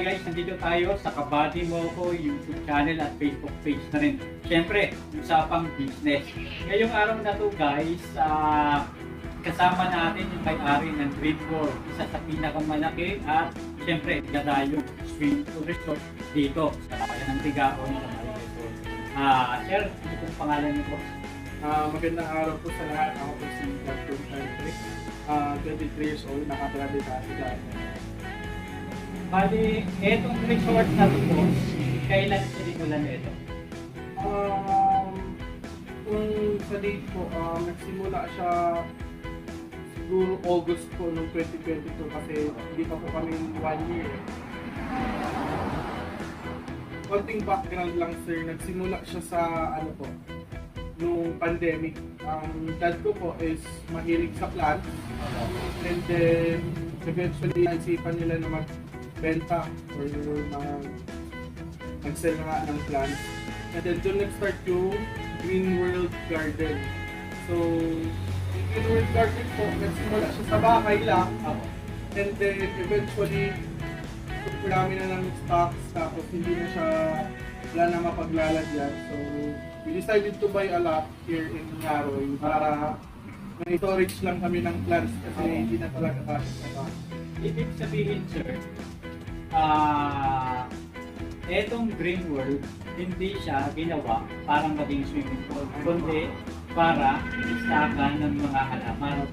nga guys, nandito tayo sa Kabady Moco YouTube channel at Facebook page na rin. Siyempre, usapang business. Ngayong araw na to guys, kasama natin yung may-ari ng Dream World, isa sa pinakamalaki at siyempre, gadayong swim resort dito sa bayan ng Tigaon sa Resort. Sir, ano pong pangalan niyo po? Magandang araw po sa lahat. Ako po si Dr. Patrick, 23 years old, nakagraduate sa Tigaon. Bali, etong resort na to po, kailan sinimulan ito? Kung sa date po, nagsimula siya siguro August po noong 2022 kasi hindi pa po kami 1 year. Konting background lang sir, nagsimula siya sa ano po, nung pandemic. Ang dad ko po is mahilig sa plants and then eventually naisipan nila na magbenta or mag-sell nga ng plants. And then doon nag-start yung Green World Garden. So, yung Green World Garden po, nagsimula siya sa bahay lang. And then eventually, marami na ng stocks tapos hindi na siya wala na mapaglalagyan. So, we decided to buy a lot here in Yaroy para may storage lang kami ng plants kasi hindi na talaga kasi sa bahay. Ibig sabihin sir, etong Green World, hindi siya ginawa parang maging swimming pool, kundi para istakan ng mga halaman.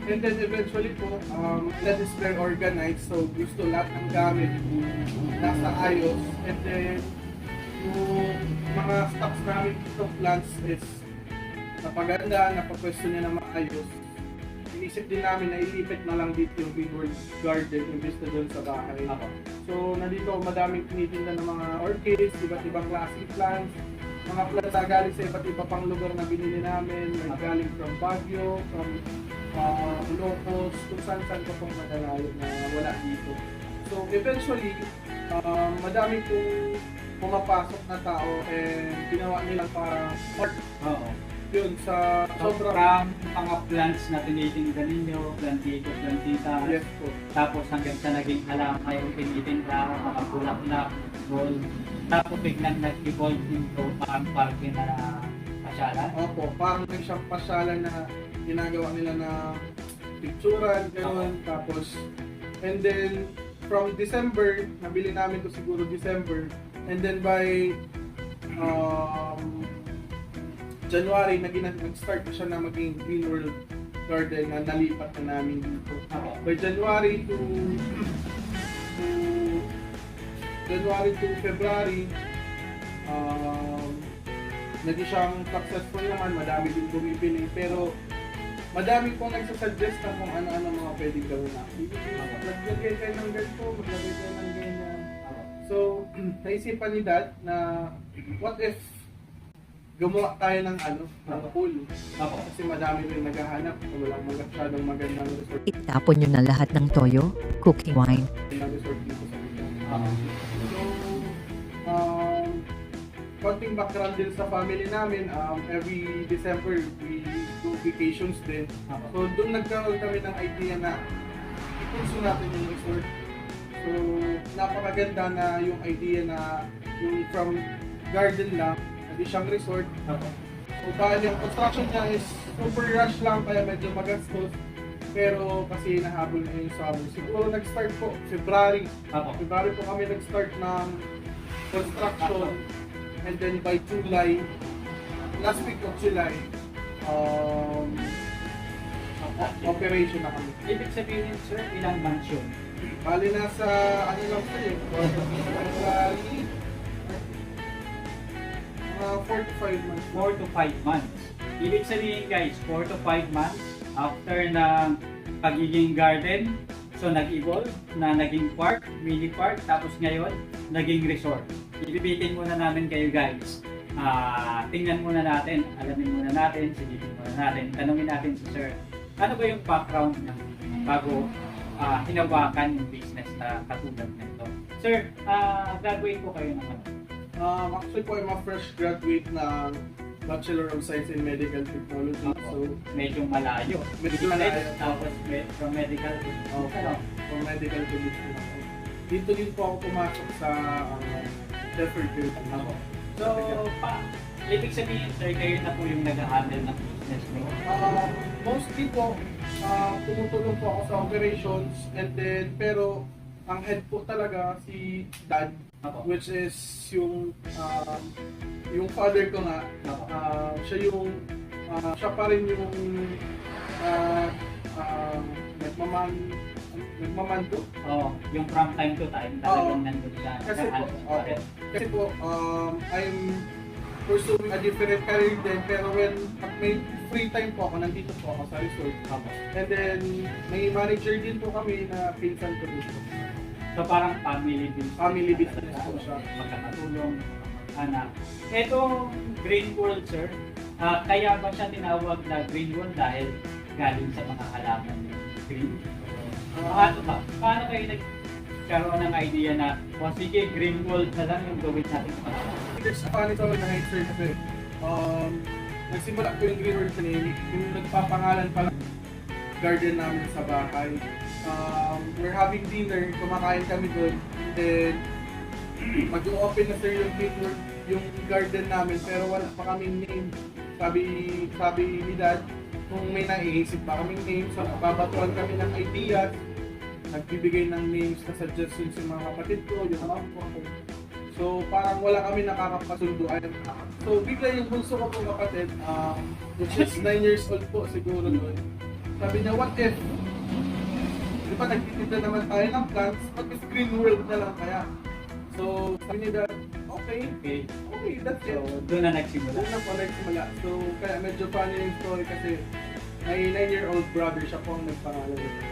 And then eventually po, that is very organized, so gusto lahat ng gamit nasa ayos. And then yung mga stocks namin sa plants is napaganda, napapwesto niya na maayos. Inisip din namin na ilipit na lang dito yung Green World Garden imbes na doon sa bahay. So nandito madaming tinitinda ng mga orchids, iba't ibang klaseng plants. Mga plants na galing sa iba't iba pang lugar na binili namin, like galing from Baguio, from Ilocos, kung saan-saan ko pong madalayo na wala dito. So eventually, madami pong pumapasok na tao and ginawa nilang parang park. Yun, sa Sobrang mga plants na tinitinda ninyo, plantito, plantita, yes po. tapos hanggang sa naging halaman yung tinitinda, mga bulaklak, gold, tapos biglang nag-evolve into parang parke na pasyalan. Opo, parang may siyang pasyalan na ginagawa nila na picturan, gano'n. Tapos, and then, from December, nabili namin to siguro December, and then by January, nag-start na siya na maging Green World Garden na nalipat na namin dito. By January to February, naging siyang successful naman, madami din bumibili, pero madami pong nagsasuggest na kung ano-ano mga pwedeng gawin na. Maglagay kayo ng ganito, maglagay kayo ng ganyan. So, naisipan ni Dad na what if gumawa tayo ng ng pool. Kasi madami rin naghahanap, walang masyadong magandang resort. Itapon nyo na lahat ng toyo, cooking wine. Resort dito sa Bicol. So, konting background din sa family namin, every December we do vacations din. So doon nagkaroon kami ng idea na ipunso natin yung resort. So napakaganda na yung idea na yung from garden lang, hindi siyang resort. So dahil yung construction niya is super rush lang kaya medyo magastos. Pero kasi nahabol na yung summer. Siguro nag-start po, February. February po kami nag-start ng construction. And then by July, last week of July, operation na kami. Ibig sabihin sir, ilang months yun? Bali nasa, ano lang po yun, February, 4 to 5 months. 4 to 5 months. Ibig sabihin guys, 4 to 5 months after ng pagiging garden, so nag-evolve na naging park, mini park, tapos ngayon, naging resort. Ibibitin muna namin kayo guys. Tingnan muna natin, alamin muna natin, silipin muna natin, tanungin natin si sir, ano ba yung background niya bago hinawakan yung business na katulad nito? Sir, graduate po kayo ng ano? Actually po, I'm a fresh graduate ng Bachelor of Science in Medical Technology. So, medyo malayo. Medyo malayo. Tapos from medical to from medical to business. dito din po ako pumasok sa Shepherd Building. Ako. So, ibig sabihin, sir, kayo na po yung nag-handle ng business mo? Mostly po, tumutulong po ako sa operations and then, pero ang head po talaga si Dad, Ako. which is yung father ko nga, siya pa rin yung nagmamando. Oo, yung from time to time, talagang nandun siya. Kasi po, I'm pursuing a different career din, pero pag may free time po ako, nandito po ako sa resort. Ako. And then, may manager din po kami na pinsan ko dito. So parang family business. Family business po siya. Magkakatulong, anak. Etong Green World, sir, kaya ba siya tinawag na Green World dahil galing sa mga halaman yung green? Paano ba? Paano kayo nagkaroon ng idea na, sige, Green World na lang yung gawin natin sa mga There's a funny story na sir kasi nagsimula ko yung Green World name, yung nagpapangalan pa lang garden namin sa bahay. We're having dinner, kumakain kami doon, then mag-open na sir yung Green World, yung garden namin, pero wala pa kaming name. Sabi ni Dad, kung may naiisip pa kaming name, so babatuan kami ng ideas, nagbibigay ng names na suggestions yung mga kapatid ko, yung mga ko. So parang wala kami nakakapasunduan. So bigla yung bunso ko pong kapatid, which is 9 years old po siguro doon. Sabi niya, what if? Di ba nagtitinda naman tayo ng plants, what if Green World na lang kaya? So sabi niya, okay, that's it. So, doon na nagsimula. Doon na po nagsimula. So kaya medyo funny yung story kasi may 9-year-old brother siya po ang nagpangalan nito.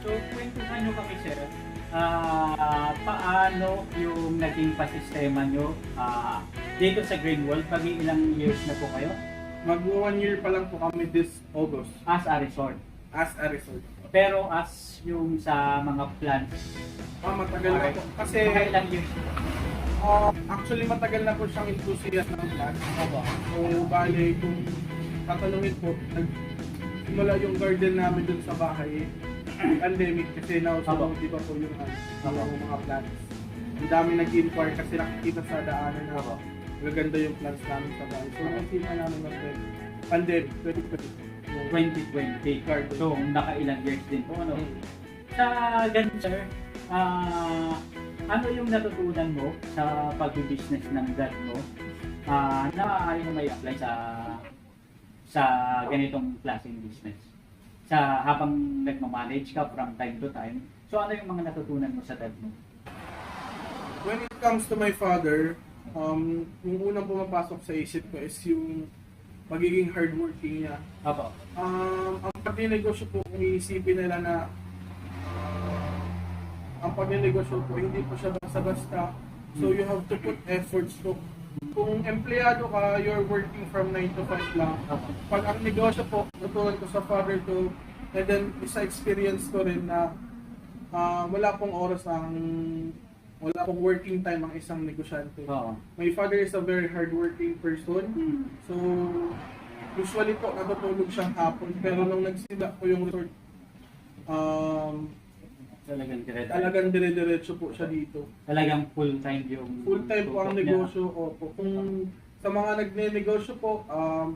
So, kwentuhan nyo kami, sir. Paano yung naging pasistema nyo dito sa Green World? Pag ilang years na po kayo? Mag-1 year pa lang po kami this August As a resort. as a resort. Pero as yung sa mga plants, Matagal na po. Kasi mga ilang years? actually matagal na po siyang enthusiast ng plants. Opo. So bali kung tatanungin po, nagsimula yung garden namin dun sa bahay. Pandemic kasi now, so Opo. di ba po yung mga plants. Ang dami nag-inquire kasi nakikita sa daanan na Opo. maganda yung plants namin sa bahay. So nagsimula namin pandemic, 2020. Garden. So, nakailang years din po. Ano? Sa ganun, sir, ano yung natutunan mo sa pag-business ng dad mo na ayaw mo may apply sa ganitong klaseng business? Sa habang nagmamanage ka from time to time, so ano yung mga natutunan mo sa dad mo? When it comes to my father, yung unang pumapasok sa isip ko is yung magiging hardworking niya. Opo. Ang pag-negosyo po, kung iisipin nila na ang pag-negosyo po, hindi po siya basta-basta. So you have to put efforts po. Kung empleyado ka, you're working from 9 to 5 lang. Pag ang negosyo po, natutunan ko sa father ko, and then isa experience ko rin na wala pong working time ang isang negosyante. Oo. My father is a very hardworking person. So, usually po natutulog siyang hapon. Pero nung nagsimula po yung resort, talagang dire-diretso po siya dito. Talagang full-time yung... Full-time po ang tutok niya. negosyo. Opo. Kung sa mga nagne-negosyo po,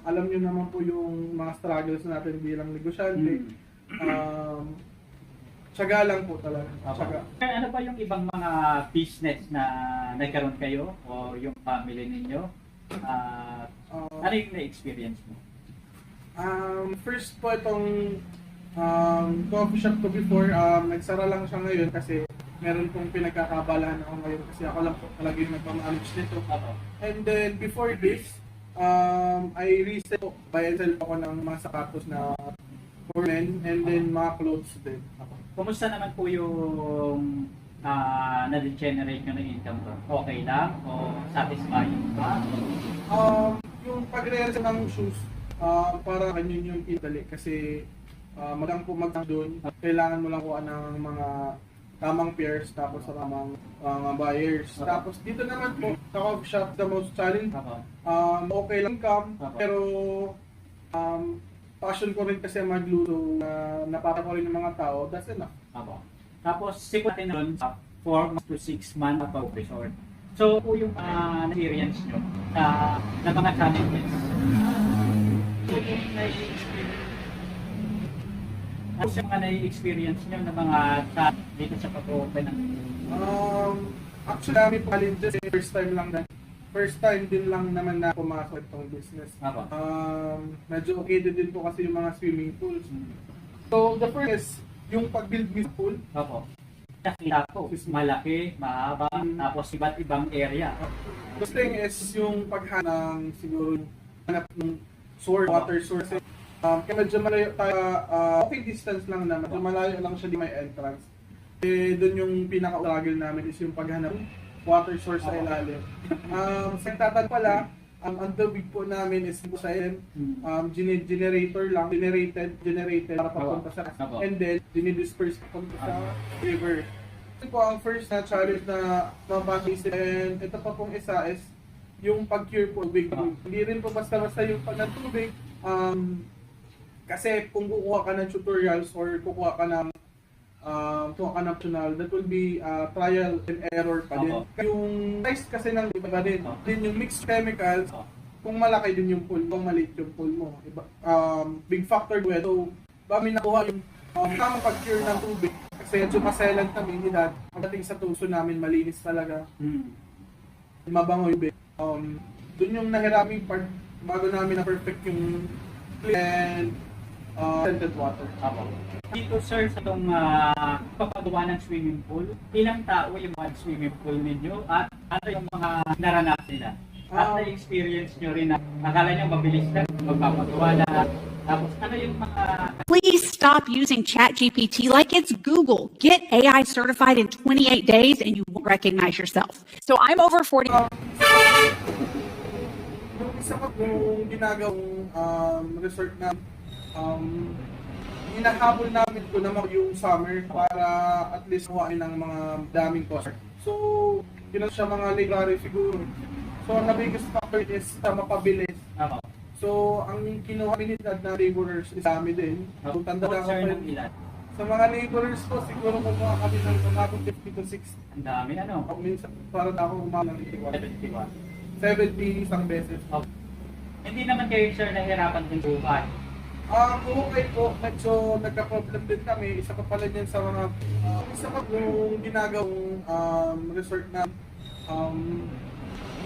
alam niyo naman po yung mga struggles natin bilang negosyante. Tsaga lang po talaga. Tsaga. Ano ba yung ibang mga business na nagkaroon kayo o yung family ninyo? Ano yung na-experience mo? First po itong coffee shop ko before, nagsara lang siya ngayon kasi meron pong pinagkakabalahan ako ngayon kasi ako lang po talaga yung nagpamanage nito. And then before this, I resell po, buy and sell ako ng mga sapatos na for men and then mga clothes din. Kumusta naman po yung na-generate nyo ng income to? Okay lang? O satisfying ba? Yung pagre-resell ng shoes, para kanyo yung idali kasi magang po doon, kailangan mo lang kuha ng mga tamang pairs tapos sa tamang mga buyers. Tapos dito naman po, sa coffee shop, the most challenge, okay lang income, pero passion ko rin kasi magluto na napapa ko rin ng mga tao, that's enough. Tapos, sipot natin doon, 4 to 6 months about resort. So, po yung experience nyo na mga challenges. So, yung ano sa mga nai-experience nyo na mga challenges dito sa pag-open ng Actually, kami challenges first time din lang naman na pumasok itong business. Apo. Medyo okay din po kasi yung mga swimming pools. So, the first is yung pag-build ng pool. Opo. Nakita ko, malaki, mahaba, tapos iba't ibang area. The thing is yung paghanap siguro hanap ng water source. Kaya medyo malayo tayo, okay distance lang naman, medyo malayo lang siya di may entrance. Eh, doon yung pinaka-struggle namin is yung paghanap water source sa ilalim. Sa tatan pala, ang underwig po namin is sa generator lang, generated para papunta sa and then dinidisperse papunta sa river. Ito po ang first na challenge na mabagis, and ito pa pong isa is yung pag-cure po tubig. Hindi rin po basta-basta yung pag ng tubig. Kasi kung kukuha ka ng tutorials or kukuha ka ng optional, that will be trial and error pa din. Yung size kasi ng iba din. Din yung mixed chemicals, kung malaki din yung pool, kung maliit yung pool mo. Big factor po ito. Kami nakuha yung tamang pag-cure ng tubig. Kasi medyo maselan kami ni Dad. Pagdating sa tuso namin, malinis talaga. Mabango yung bed. Doon yung nahiraming part bago namin na perfect yung clean and scented water. Dito sir, sa itong papagawa ng swimming pool, ilang tao yung mga swimming pool ninyo at ano yung mga naranas nila? At na-experience nyo rin na akala nyo mabilis lang magpapagawa na. Tapos ano yung mga... Please stop using ChatGPT like it's Google. Get AI certified in 28 days and you won't recognize yourself. So I'm over 40. Yung isa pa kung ginagawang resort na hinahabol namin ko naman yung summer para at least kuhain ng mga daming cost. So, yun siya mga library siguro. So, ang biggest factor is mapabilis. So, ang kinuha minidad na laborers is dami din. So, tanda na ako pa ilan? sa mga laborers ko, siguro kumuha kami ng umabot 50 to 60. Ang dami ano? Minsan, para na ako umabot ng 71. 70 isang beses. Hindi naman kayo sir nahirapan din buhay. Okay po, medyo nagka-problem din kami. Isa pa pala din sa mga, isa pa yung ginagawang resort na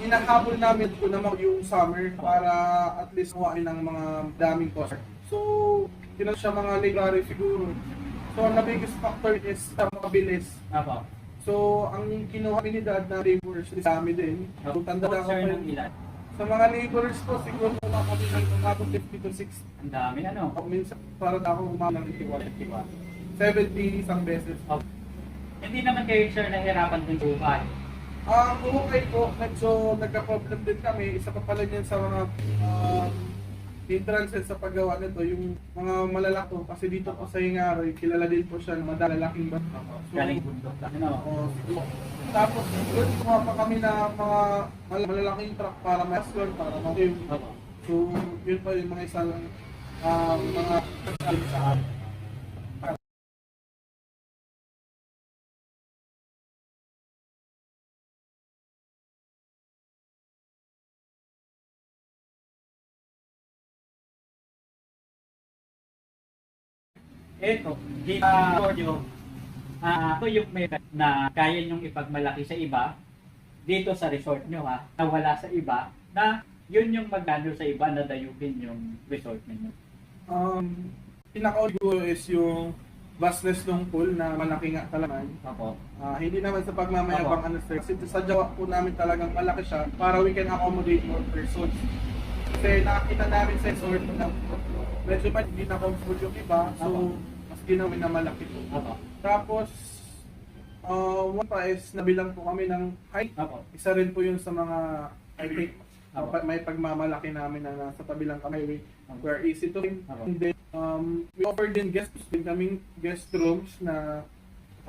hinahabol namin ko naman yung summer para at least kuhain ng mga daming cost. So, yun siya mga library siguro. So, ang biggest factor is mabilis. So, ang kinuha minidad na laborers is dami din. So, tanda na ako pa ilan? sa mga laborers ko, siguro kumuha kami ng umabot 50 to 60. Ang dami ano? Minsan, para na ako umabot ng 70 isang beses. Hindi naman kayo sir nahirapan din buhay. Okay po, medyo nagka-problem din kami. Isa pa pala din sa mga hindrances sa paggawa nito, yung mga malalako. Kasi dito po sa Hingaroy, kilala din po siya ng madalalaking bata. So, Galing bundok lang ano? tapos, kuha pa kami na mga malalaking truck para ma-aswell, para ma-game. So, yun pa yung mga isang mga sa amin. Eto, dito ito yung method na kaya nyong ipagmalaki sa iba dito sa resort nyo na wala sa iba, na yun yung magano sa iba na dayupin yung resort ninyo. Pinaka-audio is yung vastness ng pool na malaki nga talaga. Hindi naman sa pagmamayabang ano sir. Kasi sa Jawa po namin talagang malaki siya para we can accommodate more persons. Kasi nakakita namin sa resort na medyo pa hindi na comfort yung iba. So, mas ginawin na malaki po. Tapos, one pa is nabilang po kami ng height. Isa rin po yun sa mga, I think, may pagmamalaki namin na nasa tabi lang kami. We're easy to win. And then, we offer din kaming guest rooms na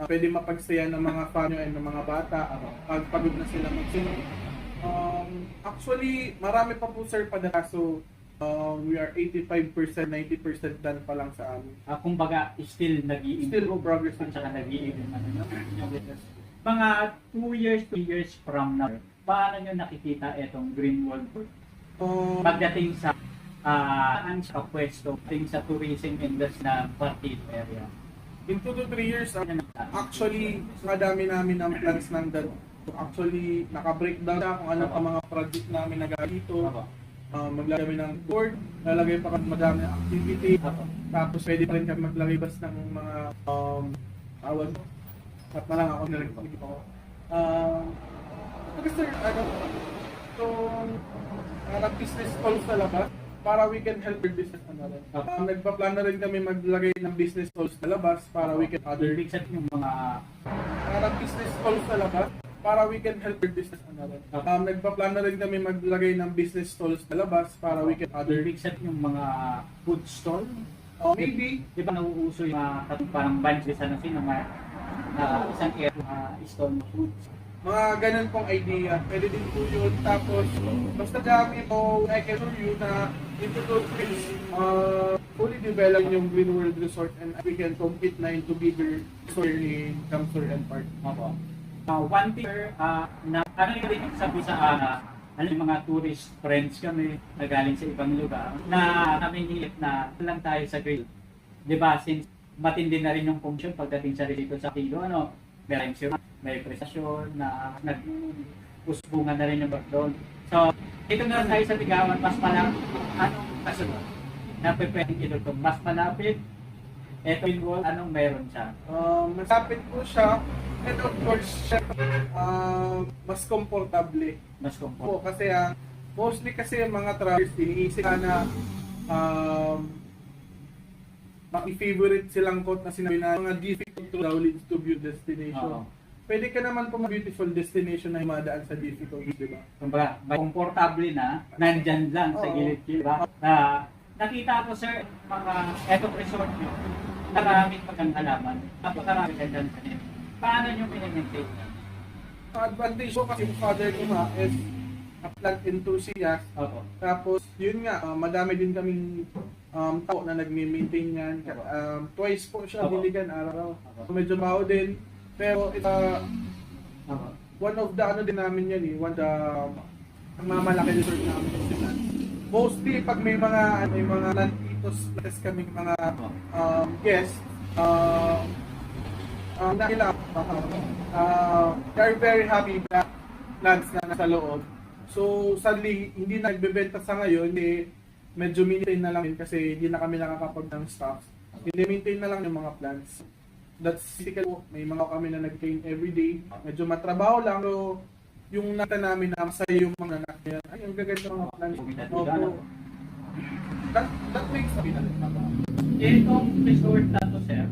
pwede mapagsayan ng mga family and ng mga bata pag pagod na sila mag-swimming. Actually, marami pa po sir padala. So, we are 85%, 90% done pa lang sa amin. Kumbaga, still nag-i-improve. Still progress At saka nag-i-improve. Mga 2 years, 3 years from now, paano nyo nakikita itong Green World pagdating sa ang sa pwesto, pagdating sa tourism industry na particular area? In 2 to 3 years, actually, madami namin ang plans ng that. Actually, naka-breakdown na kung ano pa mga project namin na dito. Maglagay kami ng board, lalagay pa kami madami ng activity. Tapos pwede pa rin kami maglagay bas ng mga awal. At na lang ako nilagay ko. Gusto itong business calls sa labas para we can help your business another. Nagpa-plan na rin kami maglagay ng business calls sa labas para we can other Ibig sabihin yung mga business calls sa labas para we can help your business another. Nagpa-plan na rin kami maglagay ng business stalls sa labas para we can other ibig sabihin yung mga food stall. maybe Di ba nauuso yung mga parang bunches ano sino isang stall na foods. mga ganun pong idea. Pwede din po yun. Tapos, basta dami po, I can show you na into those things, fully develop yung Green World Resort and we can compete na into bigger resort in Camsur and Park. Opo. One thing, na ano yung rin sabi sa ano yung mga tourist friends kami na galing sa ibang lugar na kami hilip na lang tayo sa grill. Di ba? Since matindi na rin yung function pagdating sa dito sa Tilo, ano, may prestasyon na nag-usbungan na rin yung background. So, dito na tayo sa Ligawan, mas malapit, anong kasunod? Na pwedeng ito mas malapit, eto yung wall, anong meron siya? Masapit po siya and of course, mas komportable. Mas comfortable. Po, kasi mostly kasi yung mga travelers, iniisip na favorite silang quote na sinabi na mga difficult to leads to beautiful destination. Pwede ka naman po beautiful destination na himadaan sa difficulties, di ba? Kumbaga, komportable na, nandyan lang sa gilid-gilid. Diba? Nakita ko sir, mga eto resort nyo, maraming magandang napakarami ka dyan sa nyo. Paano nyo pinag-maintain? Ang advantage ko kasi yung father ko nga is a plant enthusiast. Opo. Tapos, yun nga, madami din kaming tao na nagme-maintain yan. Twice po siya diligan araw. Medyo baho din. Pero one of the ano din namin yan eh, ang mamalaki resort namin kasi mostly pag may mga landitos plus kaming mga guests, they're very happy that plants na nasa loob. So sadly, hindi na nagbebenta sa ngayon, medyo maintain na lang kasi hindi na kami nakakapag ng stocks. Hindi maintain na lang yung mga plants. That's physical. May mga kami na nag-train everyday. Medyo matrabaho lang. So, yung nata namin na masaya yung mga anak niya. Ay, ang gaganda mga plans. Opo. That makes a bit. Itong resort na to sir,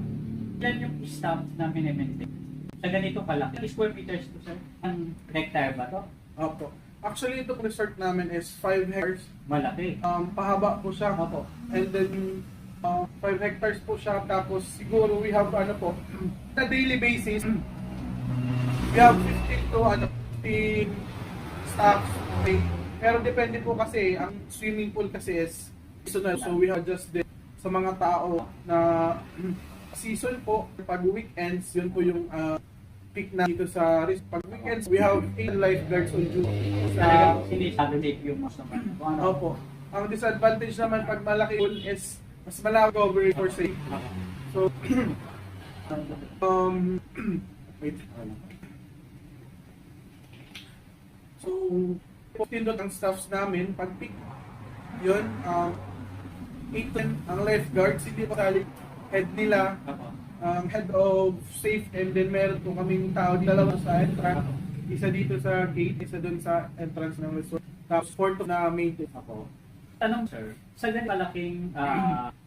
ilan yung staff na minimaintain? Sa ganito kalaki. Square meters to sir? Ang hectare ba to? Opo. Actually, itong resort namin is 5 hectares. Malaki. Pahaba po siya. Opo. And then, 5 hectares po siya. Tapos, siguro we have, na daily basis, we have 15 to 15 staff. Okay. Pero depende po kasi, ang swimming pool kasi is seasonal. So, we have just sa mga tao na season po, pag weekends, yun po yung peak na dito sa risk. Pag weekends, we have 8 lifeguards on duty. Talagang sinisabi yung mas naman. Opo. Ang disadvantage naman pag malaki pool is mas malaki coverage for safe. So, wait. So, 14 ang staffs namin. Pag peak, yun, 8 ang lifeguards, hindi pa sali head nila, head of safe, and then meron po kaming tao dalawa sa entrance, isa dito sa gate, isa dun sa entrance ng resort. Tapos, fourth na maintenance ako. Tanong sir, sa ganyan malaking,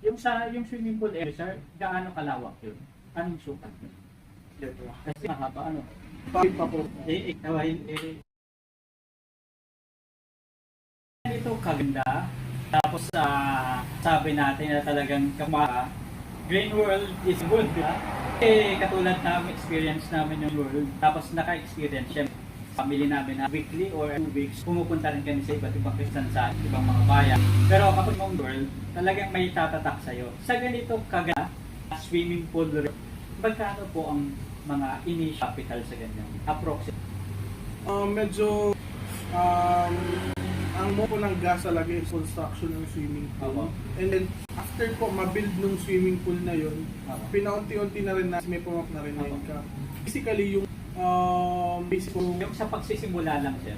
yung swimming pool area sir, gaano kalawak yun? Anong sukat yun? Kasi mahaba ano? Bakit pa po? Ito kaganda, tapos sabi natin na talagang kamara, Green World is good, ha? Katulad namin, experience namin yung world, tapos naka-experience siya. Family namin na weekly or 2 weeks, pumupunta rin kami sa iba't ibang Kristan sa ibang mga bayan. Pero kapag mong world, talagang may tatatak sa'yo. Sa ganito kaganda, swimming pool, magkano po ang mga initial capital sa ganyan? Approximate. Medyo ang mo po ng gas talaga is construction ng swimming pool. Opo. And then after po ma-build nung swimming pool na yun, Opo. pinaunti-unti na rin na may pumak na rin na Opo. income. Basically yung basic po, Yung sa pagsisimula lang, sir.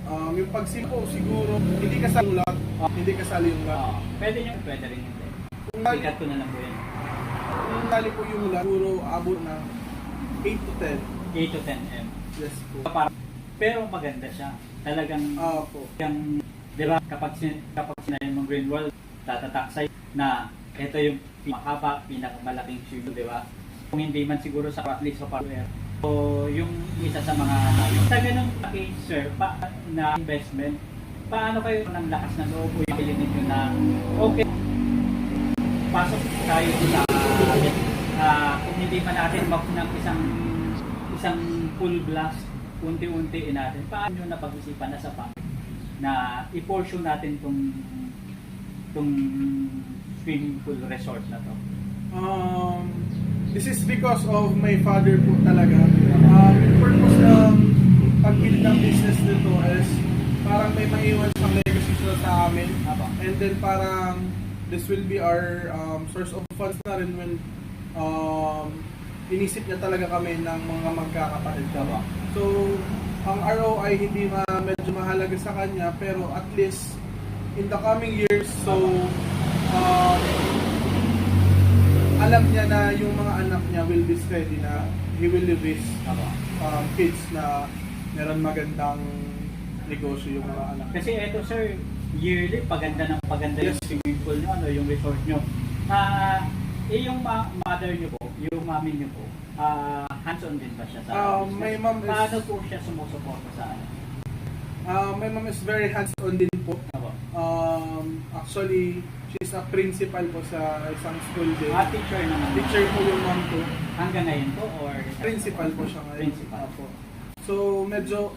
yung pagsimpo siguro hindi kasali yung lot, hindi kasali yung lot. Pwede nyo, pwede rin hindi. Kung dali, Sikat ko na lang po yan. kung dali po yung lot, siguro abot na 8 to 10. 8 to 10 M. Yes po. Pero maganda siya. Talagang Po. yung, di ba, kapag sinayin mong green wall, tatatak sa'yo na ito yung pinakaba, pinakamalaking swimming, di ba? Kung hindi man siguro sa at least sa parware. So, yung isa sa mga sa ganun case, sir, na investment, paano kayo ng lakas ng loob o yung pili ninyo na okay, pasok tayo sa kung hindi pa natin ng isang full blast, unti-untiin natin, paano nyo napag-isipan na sa pangit na i-portion natin tong swimming pool resort na to? This is because of my father po talaga. Yung purpose ng pag-build ng business nito is parang may maiwan siyang legacy siya sa amin. And then parang this will be our source of funds na rin when inisip niya talaga kami ng mga magkakapatid. So, ang ROI hindi medyo mahalaga sa kanya, pero at least in the coming years, so alam niya na yung mga anak niya will be steady, na he will leave his kids na meron magandang negosyo yung mga anak. Kasi eto, sir, yearly paganda ng paganda Yes. yung swimming pool nyo, yung resort nyo. Yung mother nyo po, yung mami nyo po, hands-on din ba siya sa business? My mom is- Paano po siya sumusuporta sa ano? My mom is very hands-on din po. Ako. Actually, she's a principal po sa isang school din. Teacher naman. Teacher po yung mom ko. Hanggang ngayon po or Principal po siya ngayon. Principal. Po. So, medyo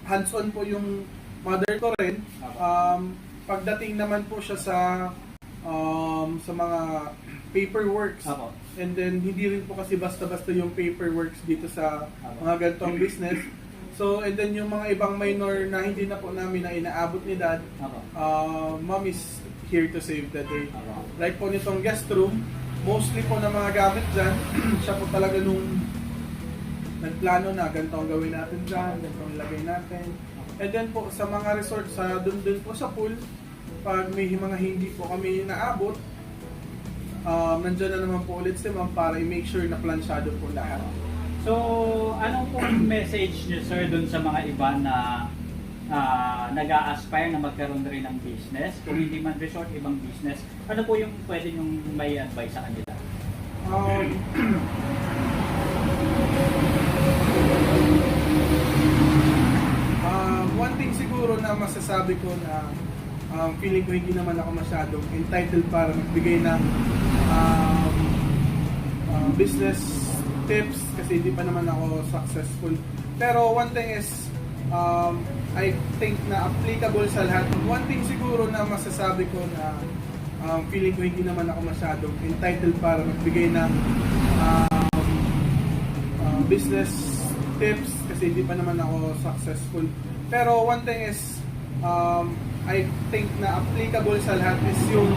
hands-on po yung mother ko rin. Pagdating naman po siya sa mga paperworks. Ako. And then, hindi rin po kasi basta-basta yung paperworks dito sa mga ganitong business. So, and then yung mga ibang minor na hindi na po namin na inaabot ni dad, Ako. mom is here to save the day. Ako. Like po nitong guest room, mostly po na mga gamit dyan, siya po talaga nung nagplano na ganito ang gawin natin dyan, ganito ang ilagay natin. And then po sa mga resort, sa dun po sa pool, pag may mga hindi po kami naabot, nandyan na naman po ulit si ma'am para i-make sure na plansyado po lahat. So, anong pong message niyo, sir, dun sa mga iba na nag-a-aspire na magkaroon rin ng business? Kung hindi man resort, ibang business. Ano po yung pwede nyong may advice sa kanila? One thing siguro na masasabi ko na feeling ko hindi naman ako masyadong entitled para magbigay ng business tips kasi hindi pa naman ako successful. Pero one thing is, I think na applicable sa lahat. One thing siguro na masasabi ko na feeling ko hindi naman ako masyadong entitled para magbigay ng business tips kasi hindi pa naman ako successful. Pero one thing is, I think na applicable sa lahat is yung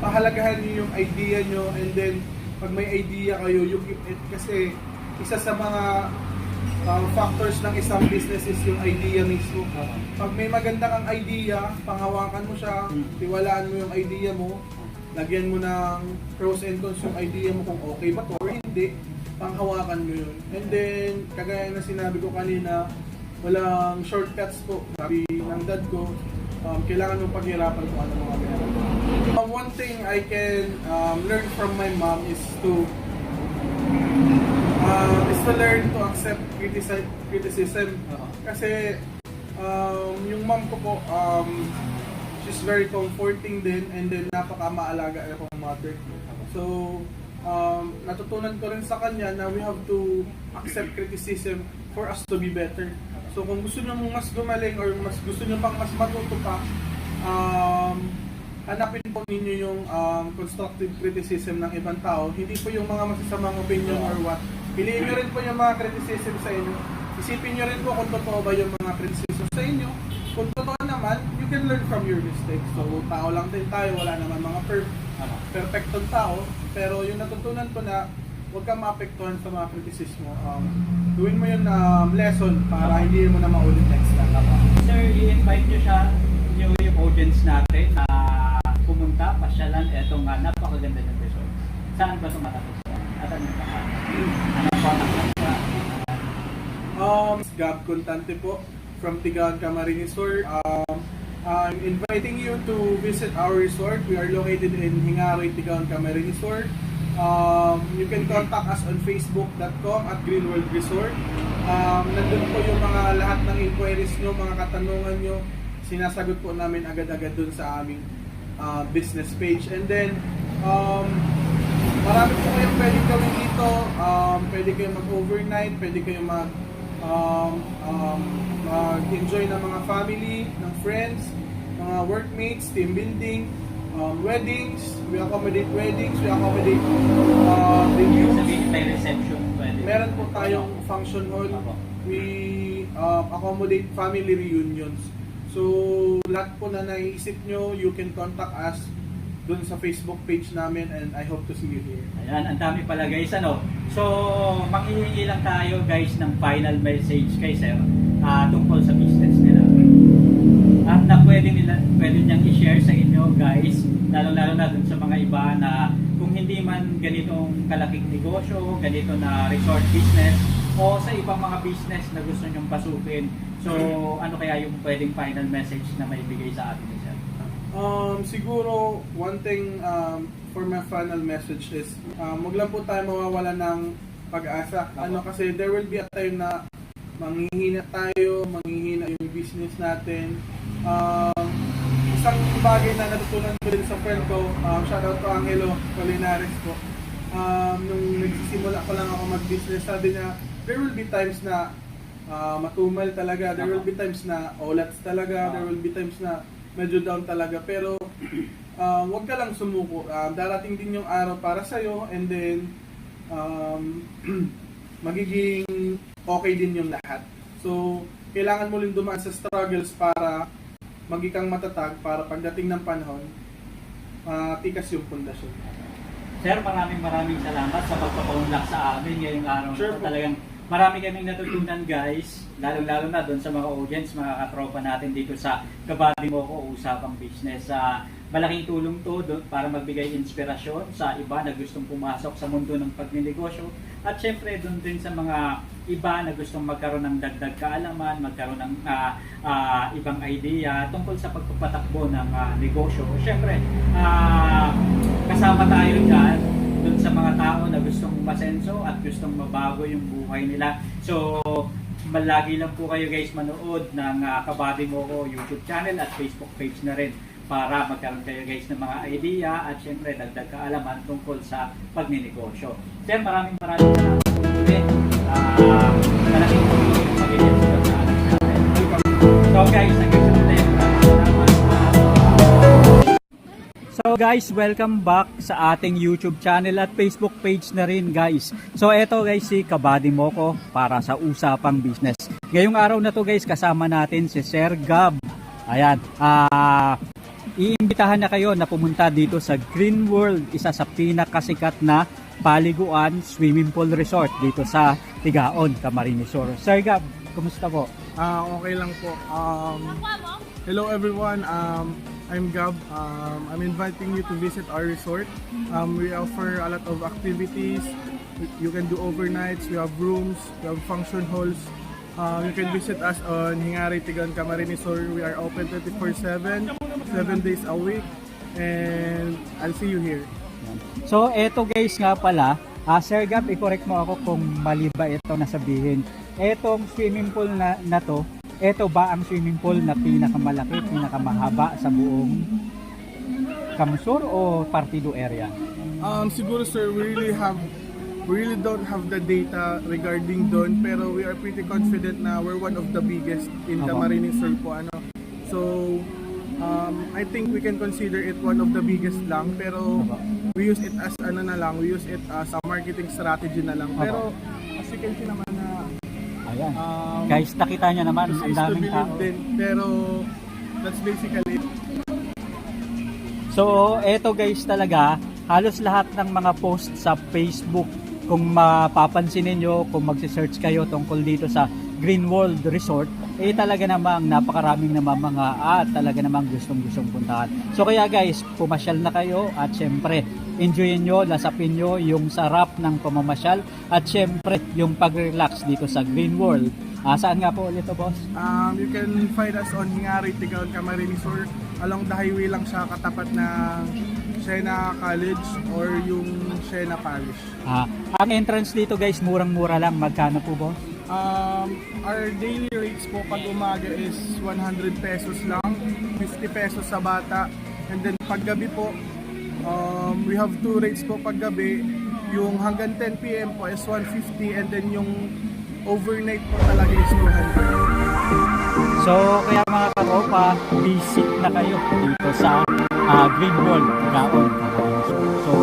pahalagahan niyo yung idea nyo, and then pag may idea kayo, you keep it, kasi isa sa mga factors ng isang business is yung idea mismo. Pag may maganda kang idea, panghawakan mo siya, tiwalaan mo yung idea mo, lagyan mo ng pros and cons yung idea mo kung okay ba to or hindi, panghawakan mo yun. And then, kagaya na sinabi ko kanina, walang shortcuts po. Sabi ng dad ko, kailangan mong paghirapan kung ano mga meron. One thing I can learn from my mom is to learn to accept criticism. Kasi yung mom ko po, she's very comforting din, and then napaka-maalaga akong mother. So, natutunan ko rin sa kanya na we have to accept criticism for us to be better. So kung gusto nyo mas gumaling or mas gusto nyo pang mas matuto pa, hanapin po ninyo yung constructive criticism ng ibang tao. Hindi po yung mga masasamang opinion or what. piliin nyo rin po yung mga criticism sa inyo. Isipin nyo rin po kung totoo ba yung mga criticism sa inyo. Kung totoo naman, you can learn from your mistakes. So, tao lang din tayo, wala naman mga perfectong tao. Pero yung natutunan ko na huwag kang maapektuhan sa mga kritisismo. Gawin mo yung lesson para hindi mo na maulit next time. Sir, i-invite nyo siya, yung audience natin na pumunta, pasyalan, eto nga, napakaganda ng resort. Saan ba ito matatapos? At ano yung pangalan? Ano po ang nakakita? Gab Contante po from Tigaon Camarines Resort. I'm inviting you to visit our resort. We are located in Hingaroy, Tigaon Camarines Resort. You can contact us on facebook.com at Greenworld Resort. Nandun po yung mga lahat ng inquiries nyo, mga katanungan nyo. Sinasagot po namin agad-agad dun sa aming business page. And then, marami po kayong pwedeng gawin dito. Pwede kayong mag-overnight, pwede kayong mag-enjoy ng mga family, ng friends, mga workmates, team building, weddings. We accommodate weddings, we accommodate reunions. Sabihin may reception. Pwede. Meron po tayong function hall. We accommodate family reunions. So, lahat po na naiisip nyo, you can contact us dun sa Facebook page namin and I hope to see you here. Ayan, ang dami pala guys, ano. So, manghihingi lang tayo guys ng final message kay Sir tungkol sa business nila. At na pwede niyang i-share sa inyo guys, lalo-lalo na dun sa mga iba na kung hindi man ganitong kalaking negosyo, ganito na resort business, o sa ibang mga business na gusto nyong pasukin. So, ano kaya yung pwedeng final message na maibigay sa atin, Sir? Siguro, one thing for my final message is, wag lang po tayo mawawala ng pag-asa. Kasi there will be a time na manghihina tayo, manghihina yung business natin. Isang bagay na natutunan ko din sa friend ko, shoutout to Angelo Colinares po. Nung nagsisimula ko lang ako mag-business, sabi niya, there will be times na matumal talaga, there will be times na olats talaga, there will be times na medyo down talaga, pero wag ka lang sumuko. Darating din yung araw para sa'yo, and then magiging okay din yung lahat. So, kailangan mo rin dumaan sa struggles para maging kang matatag, para pagdating ng panahon, tikas yung pundasyon. Sir, maraming salamat sa pagpapaunlak sa amin ngayong araw. Sure po. Talagang marami kaming natutunan guys, lalo-lalo na doon sa mga audience, mga katropa natin dito sa Kabady Mo Ko Usapang Business. Malaking tulong to para magbigay inspirasyon sa iba na gustong pumasok sa mundo ng pagnenegosyo, at syempre doon din sa mga iba na gustong magkaroon ng dagdag kaalaman, magkaroon ng ibang idea tungkol sa pagpapatakbo ng negosyo. Syempre, kasama tayo dyan doon sa mga tao na gustong masenso at gustong mabago yung buhay nila. So, malagi lang po kayo guys manood ng Kabady Mo Ko YouTube channel at Facebook page na rin para magkaroon kayo guys ng mga idea at syempre dagdag kaalaman tungkol sa pagninegosyo. Sir, maraming salamat po ulit. Malaking tulong yung magiging sa anak natin. So guys, hanggang sa muli. So guys, welcome back sa ating YouTube channel at Facebook page na rin guys. So eto guys, si Kabady Mo Ko para sa Usapang Business. Ngayong araw na to guys, kasama natin si Sir Gab. Ayan, iimbitahan na kayo na pumunta dito sa Green World, isa sa pinakasikat na paliguan swimming pool resort dito sa Tigaon, Camarines Sur. Sir Gab, kumusta po? Okay lang po. Hello everyone. I'm Gab. I'm inviting you to visit our resort. We offer a lot of activities. You can do overnights. We have rooms. We have function halls. You can visit us on Hingaroy, Tigaon, Camarines Sur. We are open 24/7, 7 days a week, and I'll see you here. So eto guys nga pala, Sir Gab, i-correct mo ako kung mali ba ito na sabihin. Etong swimming pool na to, eto ba ang swimming pool na pinakamalaki, pinakamahaba sa buong Kamsur o Partido area? Siguro sir, we really don't have the data regarding doon, pero we are pretty confident na we're one of the biggest in Camarines Sur po. So, I think we can consider it one of the biggest lang, pero we use it as we use it as a marketing strategy na lang. Pero you can see naman na Ayan. Guys, nakita nyo naman, this ang is to daming believe tao. din. Pero that's basically it. So, eto guys talaga, halos lahat ng mga post sa Facebook, kung mapapansin niyo, kung magse-search kayo tungkol dito sa Green World Resort, talaga namang napakaraming naman mga talaga namang gustong puntahan. So kaya guys, pumasyal na kayo at syempre, enjoyin nyo, lasapin nyo yung sarap ng pamamasyal at syempre, yung pag-relax dito sa Green World. Saan nga po ulit to, boss? You can find us on Hingari, Tigaon, Camarines Sur. Along the highway lang siya, katapat ng Siena College or yung Siena Parish. Ang entrance dito guys, murang-mura lang. Magkano po, boss? Our daily rates po pag umaga is 100 pesos lang, 50 pesos sa bata. And then paggabi po, we have two rates po paggabi. Yung hanggang 10 PM po is 150 and then yung overnight po talaga is 200. So, kaya mga katropa, visit na kayo dito sa Green World, Gaon. So,